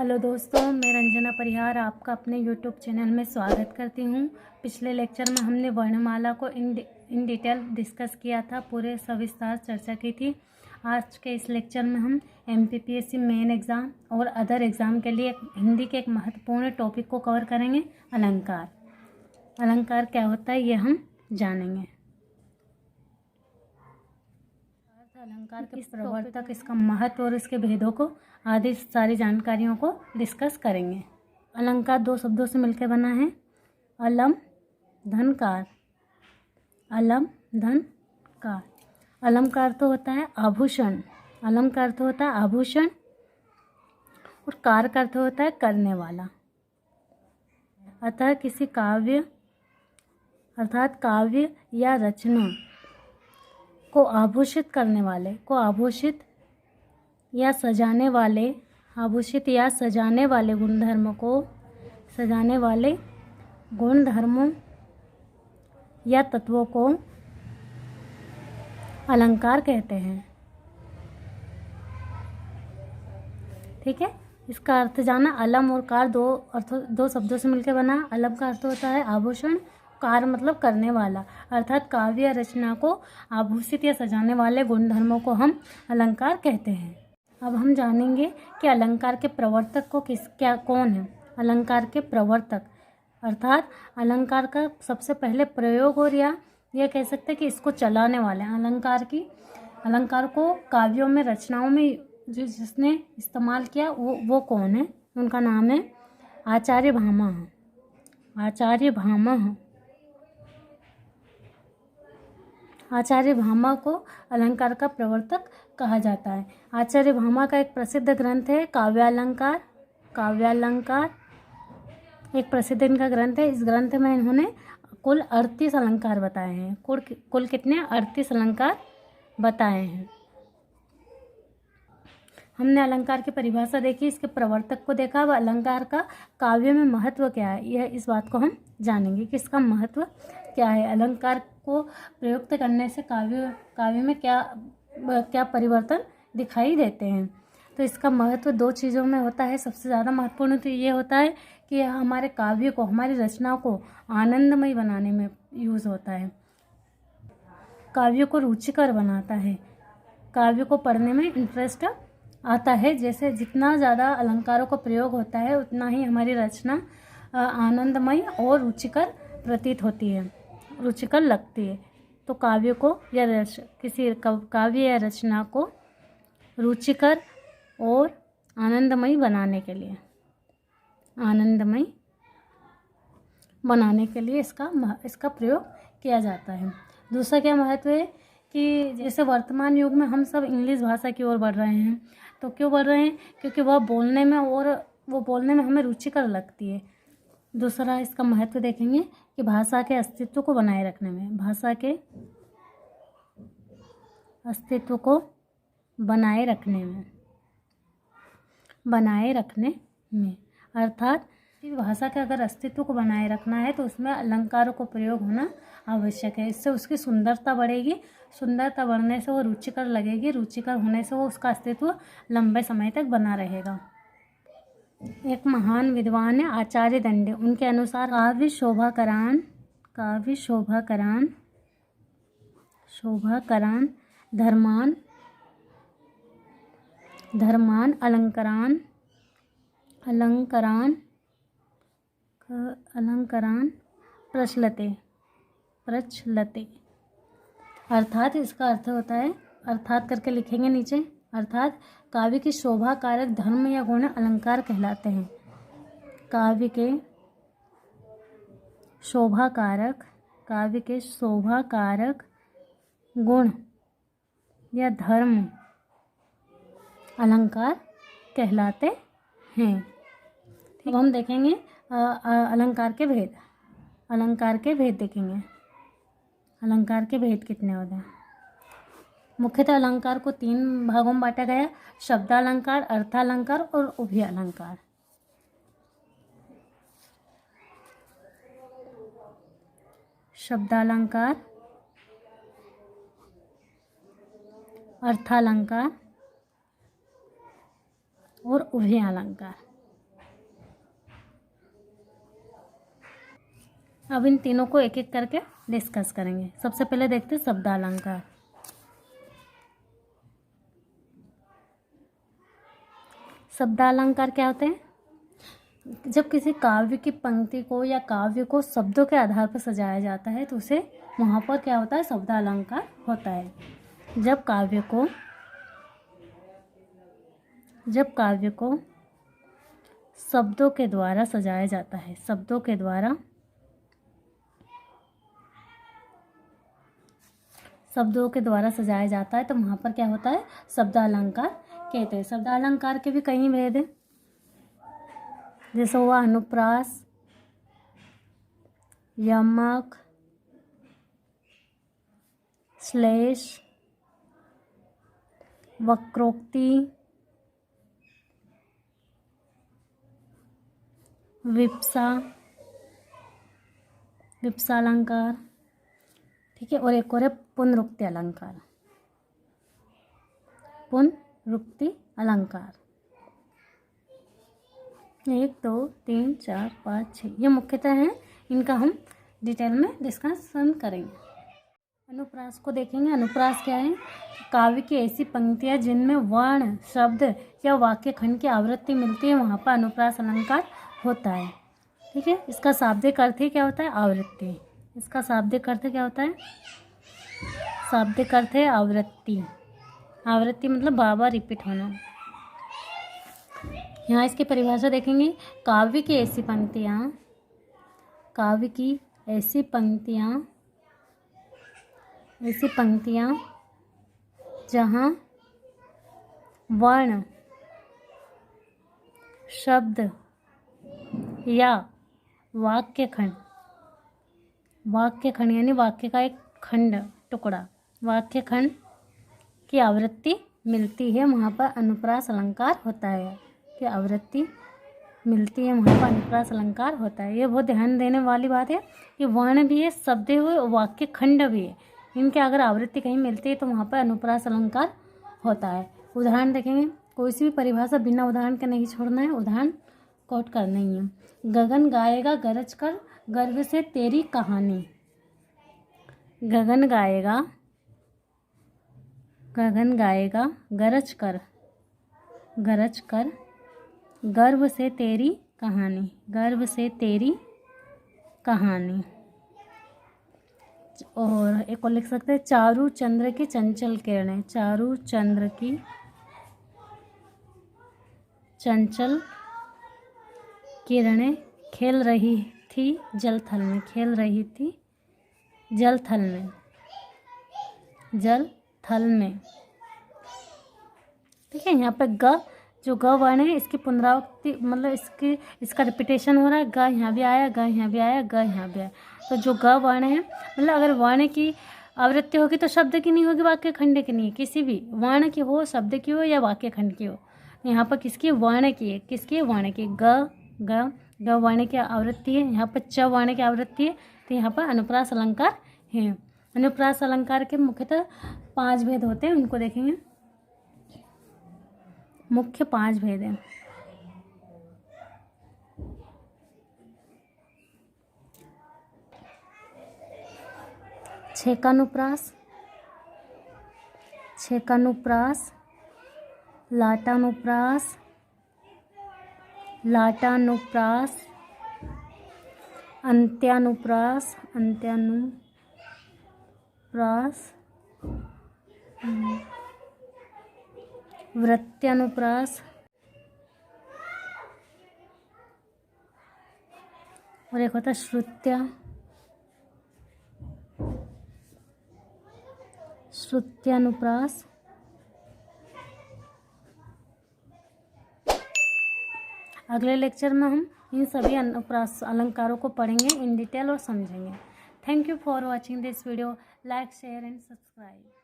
Hello दोस्तों, मैं रंजना परिहार आपका अपने यूट्यूब चैनल में स्वागत करती हूँ। पिछले लेक्चर में हमने वर्णमाला को इन डिटेल डिस्कस किया था, पूरे सविस्तार चर्चा की थी। आज के इस लेक्चर में हम MPPSC मेन एग्ज़ाम और अदर एग्ज़ाम के लिए हिंदी के एक महत्वपूर्ण टॉपिक को कवर करेंगे, अलंकार। अलंकार क्या होता है ये हम जानेंगे। अलंकार के प्रवर्तक, इसका महत्व और इसके भेदों को आदि सारी जानकारियों को डिस्कस करेंगे। अलंकार दो शब्दों से मिलकर बना है, अलम धन कार। अलम धन कार। अलम का अर्थ होता है आभूषण। अलम का अर्थ होता है आभूषण और कार का अर्थ होता है करने वाला। अतः किसी काव्य अर्थात काव्य या रचना को आभूषित करने वाले, को आभूषित या सजाने वाले, आभूषित या सजाने वाले गुणधर्मों या तत्वों को अलंकार कहते हैं। ठीक है, इसका अर्थ जाना। अलम और कार दो शब्दों से मिलकर बना। अलम का अर्थ होता है आभूषण, कार मतलब करने वाला, अर्थात काव्य या रचना को आभूषित या सजाने वाले गुणधर्मों को हम अलंकार कहते हैं। अब हम जानेंगे कि अलंकार के प्रवर्तक को कौन है। अलंकार के प्रवर्तक अर्थात अलंकार का सबसे पहले प्रयोग और या यह कह सकते हैं कि इसको चलाने वाले अलंकार को काव्यों में, रचनाओं में जिसने इस्तेमाल किया वो कौन है। उनका नाम है आचार्य भामह। आचार्य भामह को अलंकार का प्रवर्तक कहा जाता है। आचार्य भामह का एक प्रसिद्ध ग्रंथ है काव्यालंकार। एक प्रसिद्ध इनका ग्रंथ है। इस ग्रंथ में इन्होंने कुल 38 अलंकार बताए हैं। कुल कितने? 38 अलंकार बताए हैं। हमने अलंकार की परिभाषा देखी, इसके प्रवर्तक को देखा। अब अलंकार का काव्य में महत्व क्या है, यह इस बात को हम जानेंगे कि इसका महत्व क्या है। अलंकार को प्रयुक्त करने से काव्य में क्या परिवर्तन दिखाई देते हैं। तो इसका महत्व दो चीज़ों में होता है। सबसे ज़्यादा महत्वपूर्ण तो ये होता है कि यह हमारे काव्य को, हमारी रचना को आनंदमय बनाने में यूज़ होता है। काव्य को रुचिकर बनाता है, काव्य को पढ़ने में इंटरेस्ट आता है। जैसे जितना ज़्यादा अलंकारों का प्रयोग होता है उतना ही हमारी रचना आनंदमय और रुचिकर प्रतीत होती है, रुचिकर लगती है। तो काव्य को या किसी काव्य या रचना को रुचिकर और आनंदमय बनाने के लिए इसका प्रयोग किया जाता है। दूसरा क्या महत्व है कि जैसे वर्तमान युग में हम सब इंग्लिश भाषा की ओर बढ़ रहे हैं। तो क्यों बढ़ रहे हैं? क्योंकि वो बोलने में हमें रुचिकर लगती है। दूसरा इसका महत्व देखेंगे कि भाषा के अस्तित्व को बनाए रखने में, भाषा के अस्तित्व को बनाए रखने में अर्थात भाषा के अगर अस्तित्व को बनाए रखना है तो उसमें अलंकारों को प्रयोग होना आवश्यक है। इससे उसकी सुंदरता बढ़ेगी, सुंदरता बढ़ने से वो रुचिकर लगेगी, रुचिकर होने से वो उसका अस्तित्व लंबे समय तक बना रहेगा। एक महान विद्वान है आचार्य दंडे। उनके अनुसार काव्य शोभाकरान धर्मान अलंकरान प्रचलते। अर्थात इसका अर्थ होता है, अर्थात करके लिखेंगे नीचे, अर्थात काव्य की शोभा कारक धर्म या गुण अलंकार कहलाते हैं। काव्य के शोभा कारक गुण या धर्म अलंकार कहलाते हैं। अब हम देखेंगे अलंकार के भेद देखेंगे। अलंकार के भेद कितने होते हैं? मुख्यतः अलंकार को 3 भागों में बांटा गया: शब्दालंकार, अर्थालंकार और उभयालंकार। शब्दालंकार, अर्थालंकार और उभयालंकार। अब इन तीनों को एक एक करके डिस्कस करेंगे। सबसे पहले देखते हैं शब्दालंकार। शब्दालंकार क्या होते हैं? जब किसी काव्य की पंक्ति को या काव्य को शब्दों के आधार पर सजाया जाता है तो उसे वहाँ पर क्या होता है? शब्दालंकार होता है। जब काव्य को शब्दों के द्वारा सजाया जाता है, शब्दों के द्वारा सजाया जाता है तो वहाँ पर क्या होता है? शब्दालंकार कहते हैं। शब्दालंकार के भी कई भेद हैं, जैसे हुआ अनुप्रास, यमक, श्लेष, वक्रोक्ति, विप्सालंकार, ठीक है। और एक और है पुनरुक्ति अलंकार। पुनरुक्ति अलंकार 1 2 3 4 5 6 ये मुख्यतः हैं, इनका हम डिटेल में डिस्कशन करेंगे। अनुप्रास को देखेंगे। अनुप्रास क्या है? काव्य की ऐसी पंक्तियाँ जिनमें वर्ण, शब्द या वाक्य खंड की आवृत्ति मिलती है, वहाँ पर अनुप्रास अलंकार होता है, ठीक है। इसका शाब्दिक अर्थ ही क्या होता है? आवृत्ति। इसका शाब्दिक अर्थ क्या होता है? शाब्दिक अर्थ है आवृत्ति। आवृत्ति मतलब बार बार रिपीट होना। यहाँ इसकी परिभाषा देखेंगे। काव्य की ऐसी पंक्तियाँ जहाँ वर्ण, शब्द या वाक्य खंड यानी वाक्य का एक खंड, टुकड़ा, वाक्य खंड की आवृत्ति मिलती है, वहाँ पर अनुप्रास अलंकार होता है। कि आवृत्ति मिलती है, वहाँ पर अनुप्रास अलंकार होता है। ये बहुत ध्यान देने वाली बात है कि वर्ण भी है, शब्द है, वाक्य खंड भी है, इनके अगर आवृत्ति कहीं मिलती है तो वहाँ पर अनुप्रास अलंकार होता है। उदाहरण देखेंगे। कोई सी भी परिभाषा बिना उदाहरण के नहीं छोड़ना है, उदाहरण कोट करना ही है। गगन गाएगा गरज कर गर्व से तेरी कहानी। गगन गाएगा गरज कर गर्व से तेरी कहानी। और एक और लिख सकते हैं, चारू चंद्र की चंचल किरणें। चारू चंद्र की चंचल किरणें खेल रही थी जलथल में। ठीक है। यहाँ पे जो ग वर्ण है, इसकी पुनरावृत्ति मतलब इसका रिपीटेशन हो रहा है। ग यहाँ भी आया, ग यहाँ भी आया, ग यहाँ भी आया। तो जो ग वर्ण है, मतलब अगर वर्ण की आवृत्ति होगी तो शब्द की नहीं होगी, वाक्य खंड की नहीं। किसी भी वर्ण की हो, शब्द की हो या वाक्य खंड की हो, यहाँ पर किसकी? वर्ण की है। किसकी? वर्ण की। ग वर्ण की आवृत्ति है, यहाँ पर च वर्ण की आवृत्ति है, तो यहाँ पर अनुप्रास अलंकार है। अनुप्रास अलंकार के मुख्यतः 5 भेद होते हैं, उनको देखेंगे। मुख्य 5 भेद हैं। छेकानुप्रास, लाटानुप्रास, अंत्यानुप्रास, वृत्त्यानुप्रास और एक होता है श्रुत्यानुप्रास। अगले लेक्चर में हम इन सभी अनुप्रास अलंकारों को पढ़ेंगे इन डिटेल और समझेंगे। Thank you for watching this video. Like, share and subscribe.